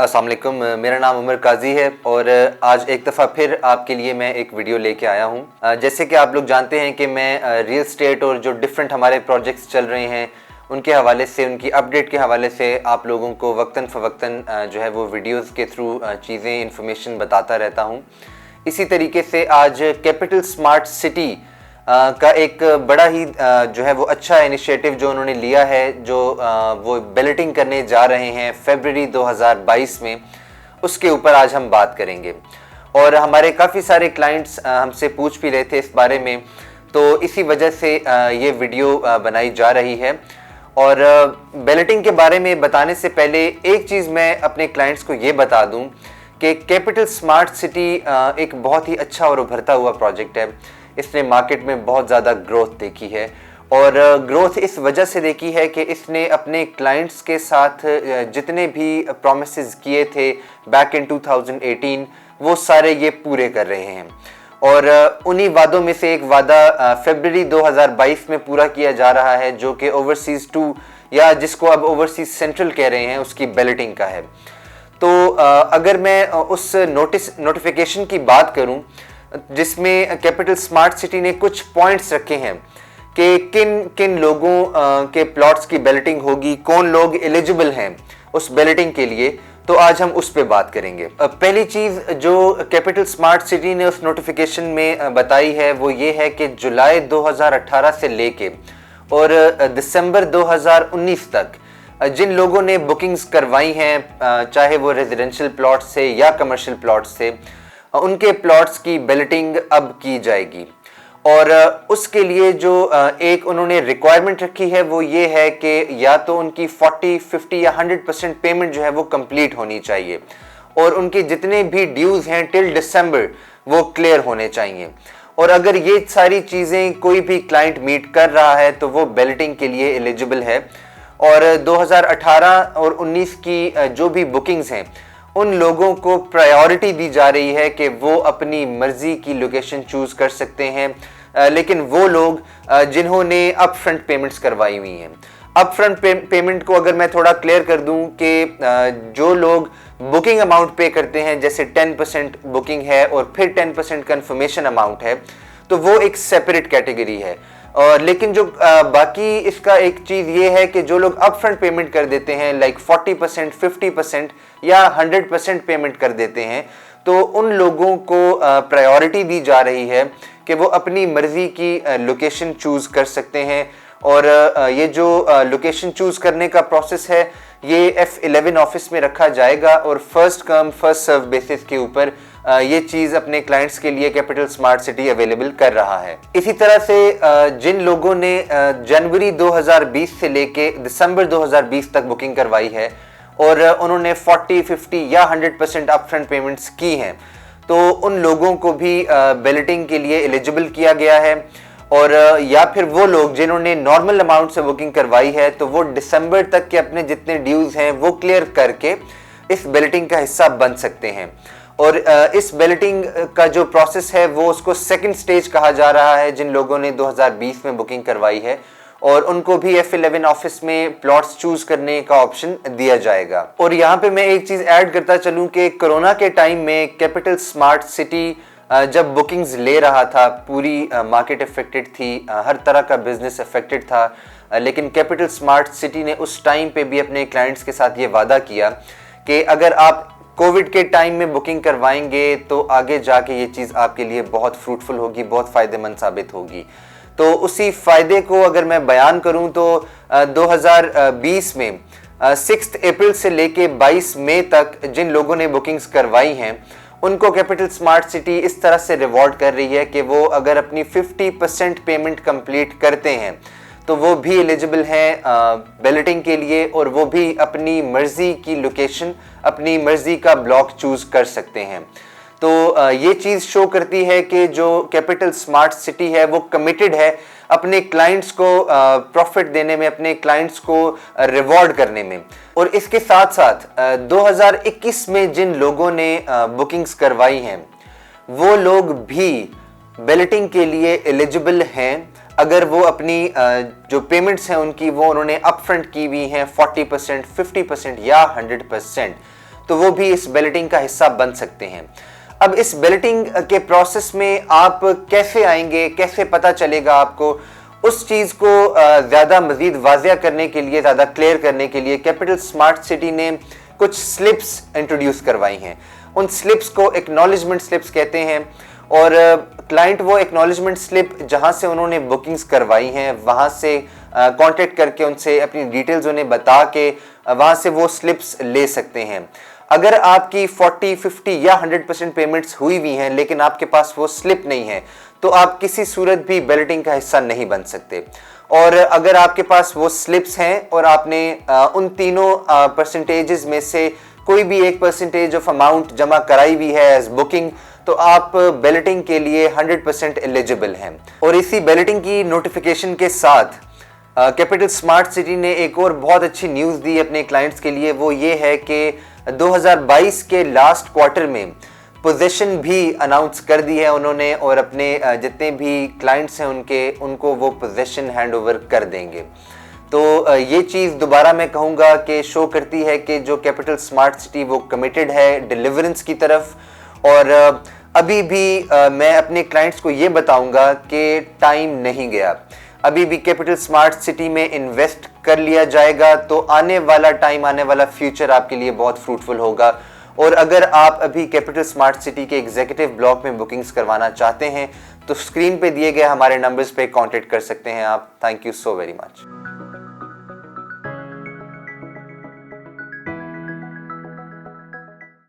अस्सलाम वालेकुम, मेरा नाम उमर काजी है और आज एक दफ़ा फिर आपके लिए मैं एक वीडियो लेके आया हूँ। जैसे कि आप लोग जानते हैं कि मैं रियल स्टेट और जो डिफरेंट हमारे प्रोजेक्ट्स चल रहे हैं उनके हवाले से, उनकी अपडेट के हवाले से आप लोगों को वक्तन फ़वक्तन जो है वो वीडियोज़ के थ्रू चीज़ें इन्फॉर्मेशन बताता रहता हूँ। इसी तरीके से आज कैपिटल स्मार्ट सिटी का एक बड़ा ही जो है वो अच्छा इनिशिएटिव जो उन्होंने लिया है, जो वो बैलेटिंग करने जा रहे हैं फरवरी 2022 में, उसके ऊपर आज हम बात करेंगे। और हमारे काफ़ी सारे क्लाइंट्स हमसे पूछ भी रहे थे इस बारे में, तो इसी वजह से ये वीडियो बनाई जा रही है। और बैलेटिंग के बारे में बताने से पहले एक चीज़ मैं अपने क्लाइंट्स को ये बता दूँ कि कैपिटल स्मार्ट सिटी एक बहुत ही अच्छा और उभरता हुआ प्रोजेक्ट है। इसने मार्केट में बहुत ज़्यादा ग्रोथ देखी है और ग्रोथ इस वजह से देखी है कि इसने अपने क्लाइंट्स के साथ जितने भी प्रॉमिसेस किए थे बैक इन 2018 वो सारे ये पूरे कर रहे हैं। और उन्हीं वादों में से एक वादा फरवरी 2022 में पूरा किया जा रहा है, जो कि ओवरसीज़ 2 या जिसको अब ओवरसीज़ सेंट्रल कह रहे हैं, उसकी बैलेटिंग का है। तो अगर मैं उस नोटिफिकेशन की बात करूं जिसमें कैपिटल स्मार्ट सिटी ने कुछ पॉइंट्स रखे हैं कि किन किन लोगों के प्लॉट्स की बैलेटिंग होगी, कौन लोग एलिजिबल हैं उस बैलेटिंग के लिए, तो आज हम उस पे बात करेंगे। पहली चीज़ जो कैपिटल स्मार्ट सिटी ने उस नोटिफिकेशन में बताई है वो ये है कि जुलाई 2018 से लेके और दिसंबर 2019 तक जिन लोगों ने बुकिंग्स करवाई हैं, चाहे वो रेजिडेंशियल प्लॉट से या कमर्शियल प्लॉट से, उनके प्लॉट्स की बैलेटिंग अब की जाएगी। और उसके लिए जो एक उन्होंने रिक्वायरमेंट रखी है वो ये है कि या तो उनकी 40, 50 या 100% पेमेंट जो है वो कंप्लीट होनी चाहिए और उनके जितने भी ड्यूज हैं टिल दिसंबर वो क्लियर होने चाहिए। और अगर ये सारी चीज़ें कोई भी क्लाइंट मीट कर रहा है तो वो बैलेटिंग के लिए एलिजिबल है। और 2018 और 19 की जो भी बुकिंग्स हैं उन लोगों को प्रायोरिटी दी जा रही है कि वो अपनी मर्जी की लोकेशन चूज़ कर सकते हैं, लेकिन वो लोग जिन्होंने अप फ्रंट पेमेंट्स करवाई हुई हैं। अप फ्रंट पेमेंट को अगर मैं थोड़ा क्लियर कर दूं कि जो लोग बुकिंग अमाउंट पे करते हैं, जैसे 10% बुकिंग है और फिर 10% कन्फर्मेशन अमाउंट है, तो वो एक सेपरेट कैटेगरी है। और लेकिन जो बाकी इसका एक चीज़ ये है कि जो लोग अप फ्रंट पेमेंट कर देते हैं, लाइक 40%, 50% या 100% पेमेंट कर देते हैं, तो उन लोगों को प्रायोरिटी दी जा रही है कि वो अपनी मर्ज़ी की लोकेशन चूज़ कर सकते हैं। और ये जो लोकेशन चूज़ करने का प्रोसेस है ये F11 ऑफिस में रखा जाएगा और first come first serve basis के ऊपर ये चीज़ अपने क्लाइंट्स के लिए कैपिटल स्मार्ट सिटी अवेलेबल कर रहा है। इसी तरह से जिन लोगों ने जनवरी 2020 से लेके दिसंबर 2020 तक बुकिंग करवाई है और उन्होंने 40, 50 या 100% अपफ्रंट पेमेंट्स की हैं, तो उन लोगों को भी बैलेटिंग के लिए एलिजिबल किया गया है। और या फिर वो लोग जिन्होंने नॉर्मल अमाउंट से बुकिंग करवाई है तो वो दिसंबर तक के अपने जितने ड्यूज हैं वो क्लियर करके इस बैलेटिंग का हिस्सा बन सकते हैं। और इस बैलेटिंग का जो प्रोसेस है वो उसको सेकंड स्टेज कहा जा रहा है। जिन लोगों ने 2020 में बुकिंग करवाई है और उनको भी F11 ऑफिस में प्लॉट्स चूज करने का ऑप्शन दिया जाएगा। और यहाँ पे मैं एक चीज़ ऐड करता चलूँ कि कोरोना के टाइम में कैपिटल स्मार्ट सिटी जब बुकिंग्स ले रहा था, पूरी मार्केट अफेक्टेड थी, हर तरह का बिजनेस अफेक्टेड था, लेकिन कैपिटल स्मार्ट सिटी ने उस टाइम पे भी अपने क्लाइंट्स के साथ ये वादा किया कि अगर आप कोविड के टाइम में बुकिंग करवाएंगे तो आगे जाके ये चीज़ आपके लिए बहुत फ्रूटफुल होगी, बहुत फ़ायदेमंद साबित होगी। तो उसी फ़ायदे को अगर मैं बयान करूं तो 2020 में 6 अप्रैल से लेके 22 मई तक जिन लोगों ने बुकिंग्स करवाई हैं उनको कैपिटल स्मार्ट सिटी इस तरह से रिवॉर्ड कर रही है कि वो अगर अपनी 50% पेमेंट कंप्लीट करते हैं तो वो भी एलिजिबल हैं बैलेटिंग के लिए और वो भी अपनी मर्जी की लोकेशन, अपनी मर्जी का ब्लॉक चूज कर सकते हैं। तो ये चीज़ शो करती है कि जो कैपिटल स्मार्ट सिटी है वो कमिटेड है अपने क्लाइंट्स को प्रॉफिट देने में, अपने क्लाइंट्स को रिवॉर्ड करने में। और इसके साथ साथ 2021 में जिन लोगों ने बुकिंग्स करवाई हैं वो लोग भी बैलेटिंग के लिए एलिजिबल हैं अगर वो अपनी जो पेमेंट्स हैं उनकी वो उन्होंने अपफ्रंट की हुई हैं 40%, 50% या 100%। तो वो भी इस बैलेटिंग का हिस्सा बन सकते हैं। अब इस बैलेटिंग के प्रोसेस में आप कैसे आएंगे, कैसे पता चलेगा आपको, उस चीज़ को ज़्यादा मज़ीद वाज़िया करने के लिए, ज़्यादा क्लियर करने के लिए कैपिटल स्मार्ट सिटी ने कुछ स्लिप्स इंट्रोड्यूस करवाई हैं। उन स्लिप्स को एक्नॉलेजमेंट स्लिप्स कहते हैं, और क्लाइंट वो एक्नॉलेजमेंट स्लिप जहां से उन्होंने बुकिंग्स करवाई हैं वहां से कांटेक्ट करके उनसे अपनी डिटेल्स उन्हें बता के वहां से वो स्लिप्स ले सकते हैं। अगर आपकी 40, 50 या 100% पेमेंट्स हुई हुई हैं लेकिन आपके पास वो स्लिप नहीं है, तो आप किसी सूरत भी बैलेटिंग का हिस्सा नहीं बन सकते। और अगर आपके पास वो स्लिप्स हैं और आपने उन तीनों परसेंटेजेस में से कोई भी एक परसेंटेज ऑफ अमाउंट जमा कराई हुई है एज बुकिंग, तो आप बैलेटिंग के लिए 100% एलिजिबल हैं। और इसी बैलेटिंग की नोटिफिकेशन के साथ कैपिटल स्मार्ट सिटी ने एक और बहुत अच्छी न्यूज़ दी अपने क्लाइंट्स के लिए। वो ये है कि 2022 के लास्ट क्वार्टर में पोजीशन भी अनाउंस कर दी है उन्होंने, और अपने जितने भी क्लाइंट्स हैं उनको वो पोजीशन हैंड ओवर कर देंगे। तो ये चीज़ दोबारा मैं कहूँगा कि शो करती है कि जो कैपिटल स्मार्ट सिटी वो कमिटेड है डिलीवरेंस की तरफ। और अभी भी मैं अपने क्लाइंट्स को ये बताऊंगा कि टाइम नहीं गया, अभी भी कैपिटल स्मार्ट सिटी में इन्वेस्ट कर लिया जाएगा, तो आने वाला टाइम, आने वाला फ्यूचर आपके लिए बहुत फ्रूटफुल होगा। और अगर आप अभी कैपिटल स्मार्ट सिटी के एग्जीक्यूटिव ब्लॉक में बुकिंग्स करवाना चाहते हैं तो स्क्रीन पे दिए गए हमारे नंबर्स पे कांटेक्ट कर सकते हैं आप। Thank you so very much.